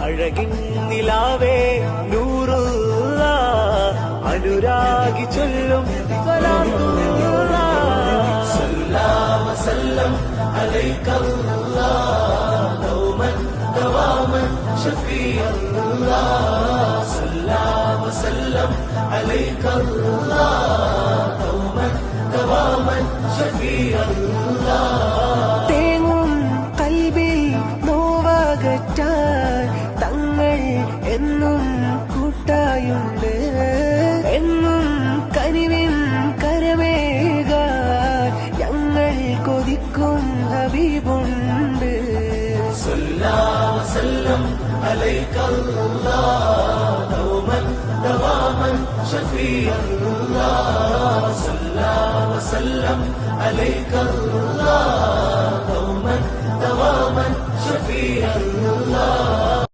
അഴകിൻ നിലാവേ നൂറുള്ള അനുരാഗി ചൊല്ലും സലാത്തുള്ള സല്ലല്ലാഹു വസല്ലം അലൈക്കല്ലാഹ് ദൗമൻ ദവാമൻ ഷഫീഅല്ലാഹ് സല്ലല്ലാഹു വസല്ലം അലൈക്കല്ലാഹ് ദൗമൻ ദവാമൻ ഷഫീഅല്ലാഹ് തേങ്ങും കൽബിൽ നോവകറ്റാൻ തങ്ങൾ എന്നും കൂട്ടായുണ്ട് എന്നും കനിവിൻ കരമേകാൻ ഞങ്ങൾ കൊതിക്കും ഹബീബുണ്ട് സല്ലല്ലാഹു വസല്ലം അലൈക്കല്ലാഹ് ദൗമൻ ദവാമൻ ഷഫീഅല്ലാഹ് സല്ലല്ലാഹു വസല്ലം അലൈക്കല്ലാഹ് ദൗമൻ ദവാമൻ ഷഫീഅല്ലാഹ്